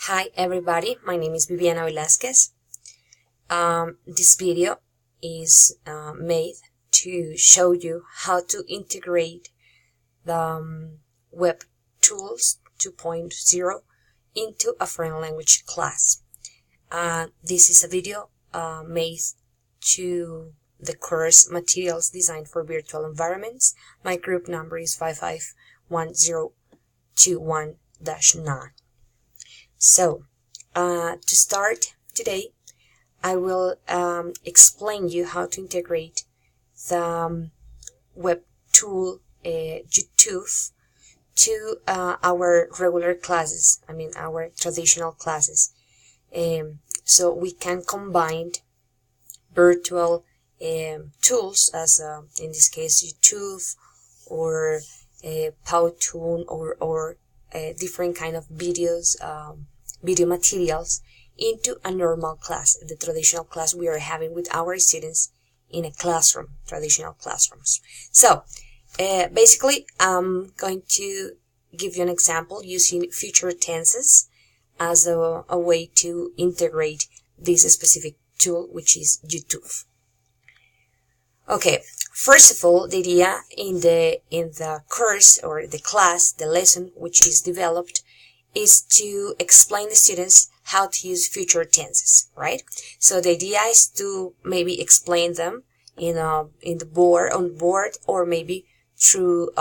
Hi everybody, my name is Viviana Velasquez. This video is made to show you how to integrate the Web Tools 2.0 into a foreign language class. This is a video made to the course Materials Designed for Virtual Environments. My group number is 551021-9. So, to start today, I will explain you how to integrate the web tool YouTube to our regular classes, our traditional classes. So we can combine virtual tools as in this case YouTube or Powtoon or different kind of videos, video materials into a normal class, the traditional class we are having with our students in a classroom, traditional classrooms. So basically I'm going to give you an example using future tenses as a way to integrate this specific tool, which is YouTube. Okay, first of all, the idea in the course or the class, the lesson which is developed, is to explain the students how to use future tenses, right? So the idea is to maybe explain them on board, or maybe through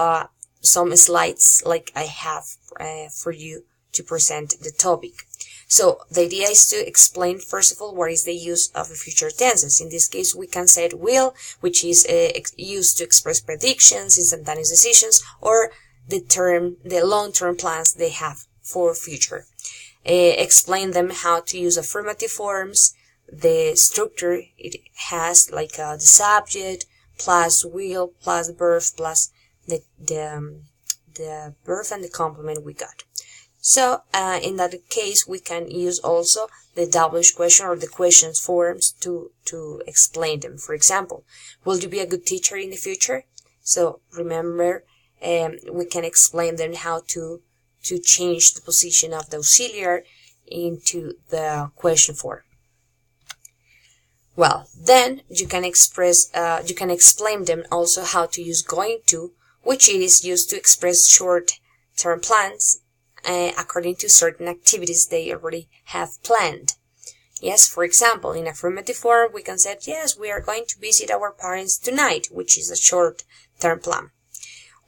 some slides like I have for you to present the topic. So the idea is to explain, first of all, what is the use of the future tenses. In this case, we can say will, which is used to express predictions, instantaneous decisions, or the long-term plans they have for future. Explain them how to use affirmative forms, the structure it has, like the subject plus will plus the verb plus the verb and the complement we got. So in that case, we can use also the WH question or the questions forms to explain them. For example, will you be a good teacher in the future? So remember, we can explain them how to change the position of the auxiliary into the question form. Well, then you can explain them also how to use going to, which it is used to express short-term plans according to certain activities they already have planned. Yes, for example, in affirmative form, we can say, yes, we are going to visit our parents tonight, which is a short-term plan.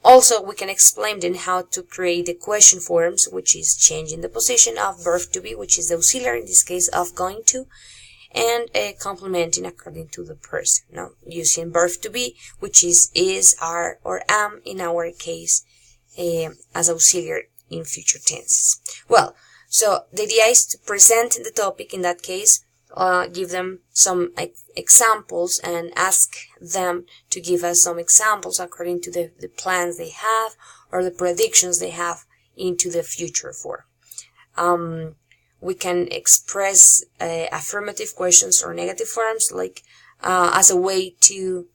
Also, we can explain then how to create the question forms, which is changing the position of verb to be, which is the auxiliary in this case of going to, and complementing according to the person. Using verb to be, which is, are, or am in our case as auxiliary in future tenses. Well, so the idea is to present the topic in that case, give them some examples and ask them to give us some examples according to the plans they have or the predictions they have into the future form. We can express affirmative questions or negative forms like as a way to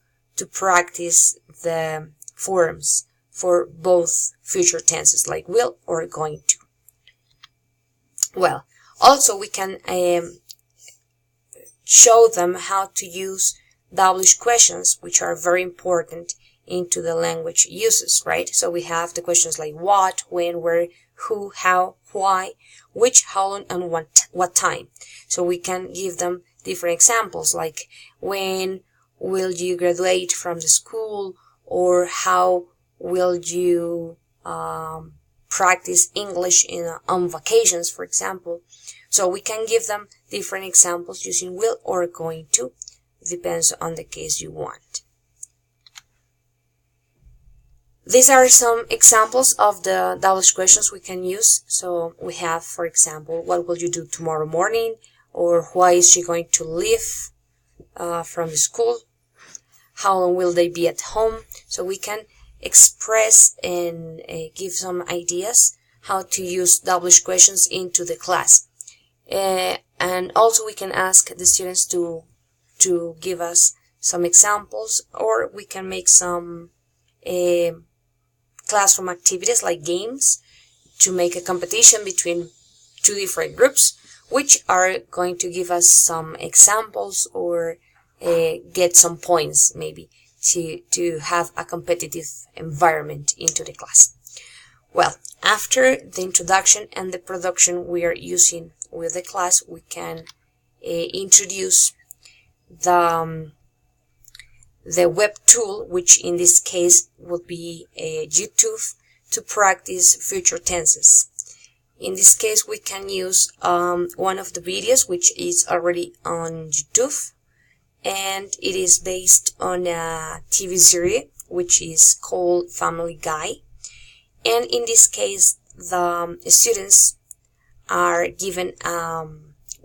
practice the forms for both future tenses like will or going to. Well, also we can show them how to use WH questions, which are very important into the language uses, right? So we have the questions like what, when, where, who, how, why, which, how long, and what time. So we can give them different examples like when will you graduate from the school, or how will you practice English on vacations, for example. So we can give them different examples using will or going to. Depends on the case you want. These are some examples of the WH questions we can use. So we have, for example, what will you do tomorrow morning? Or why is she going to leave from the school? How long will they be at home? So we can express and give some ideas how to use WH questions into the class. And also we can ask the students to give us some examples, or we can make some classroom activities like games to make a competition between two different groups, which are going to give us some examples or get some points maybe to have a competitive environment into the class. Well, after the introduction and the production we are using with the class, we can introduce the web tool, which in this case would be YouTube, to practice future tenses. In this case, we can use one of the videos which is already on YouTube, and it is based on a TV series which is called Family Guy. And in this case, the students are given a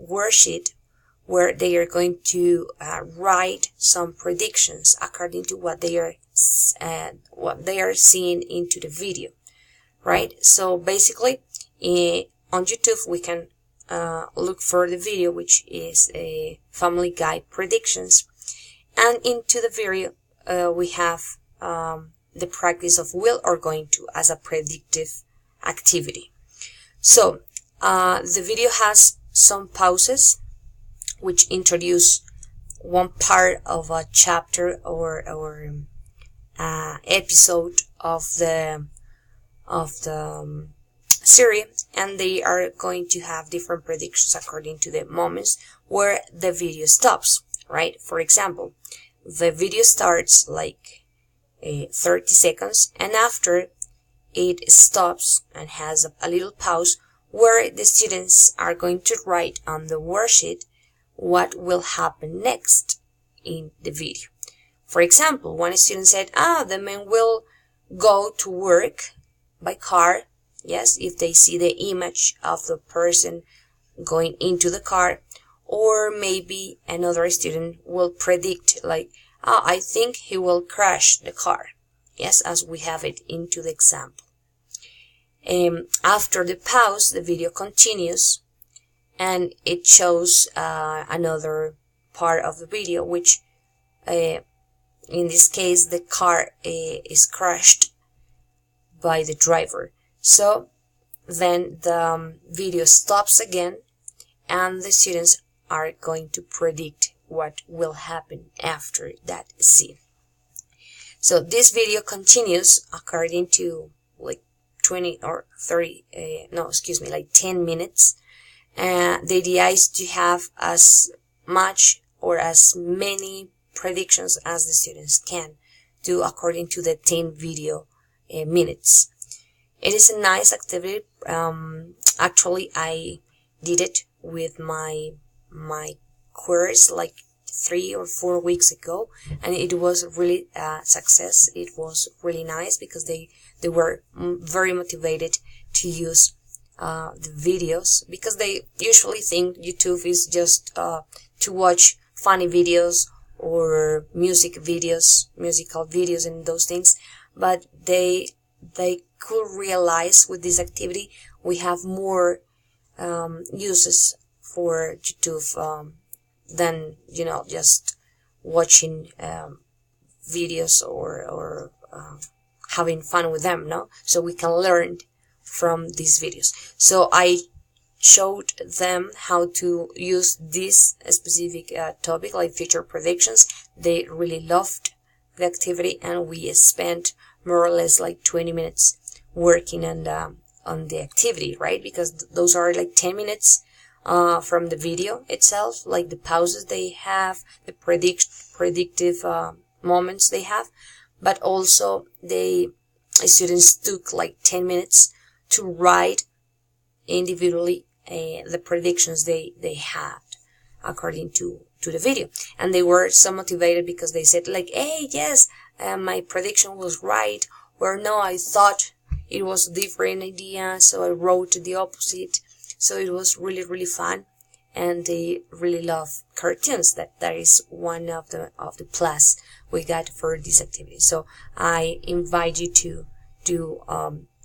worksheet where they are going to write some predictions according to what they are seeing into the video, right? So basically, on YouTube we can look for the video, which is a Family Guy predictions, and into the video we have the practice of will or going to as a predictive activity. So the video has some pauses which introduce one part of a chapter or episode of the series, and they are going to have different predictions according to the moments where the video stops, right? For example, the video starts like 30 seconds, and after it stops and has a little pause where the students are going to write on the worksheet what will happen next in the video. For example, one student said, the men will go to work by car. Yes, if they see the image of the person going into the car. Or maybe another student will predict like, I think he will crash the car. Yes, as we have it into the example. After the pause, the video continues, and it shows another part of the video, which in this case the car is crashed by the driver. So then the video stops again, and the students are going to predict what will happen after that scene. So this video continues according to like 20 or 30, like 10 minutes. The idea is to have as much or as many predictions as the students can do according to the 10 video minutes. It is a nice activity. Actually, I did it with my course like 3 or 4 weeks ago, and it was really a success. It was really nice because they were very motivated to use the videos, because they usually think YouTube is just to watch funny videos or musical videos and those things, but they could realize with this activity we have more uses for YouTube than just watching videos or having fun with them, no? So we can learn from these videos. So I showed them how to use this specific topic, like future predictions. They really loved the activity, and we spent more or less like 20 minutes working on the activity, right? Because those are like 10 minutes from the video itself, like the pauses they have, the predictive moments they have, but also the students took like 10 minutes to write individually the predictions they had according to the video. And they were so motivated because they said like, hey, yes, my prediction was right, or no, I thought it was a different idea, so I wrote the opposite. So it was really, really fun, and they really love cartoons. That is one of the plus we got for this activity. So I invite you to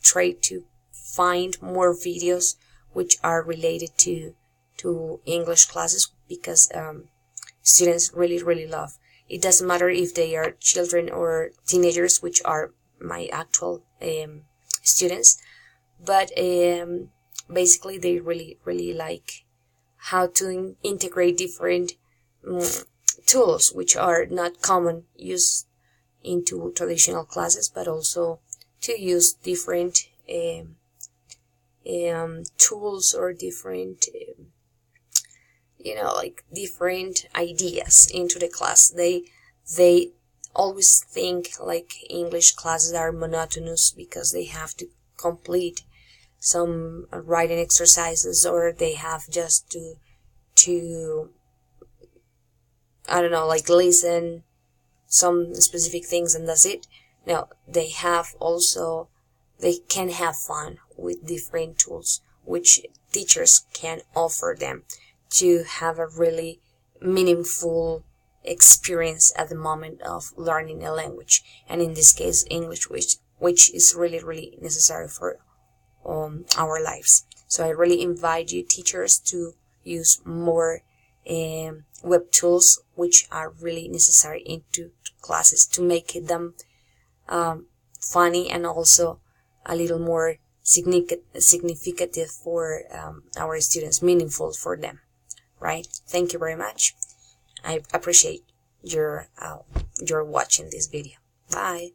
try to find more videos which are related to English classes, because students really, really love. It doesn't matter if they are children or teenagers, which are my actual students, but basically they really like how to integrate different tools which are not common used into traditional classes, but also to use different tools or different like different ideas into the class. They always think like English classes are monotonous because they have to complete some writing exercises, or they have just to I don't know, like listen some specific things and that's it. No, they can have fun with different tools which teachers can offer them to have a really meaningful experience at the moment of learning a language, and in this case English, which is really necessary for our lives. So I really invite you teachers to use more web tools which are really necessary into classes to make them funny and also a little more significant for our students, meaningful for them, right? Thank you very much. I appreciate your watching this video. Bye.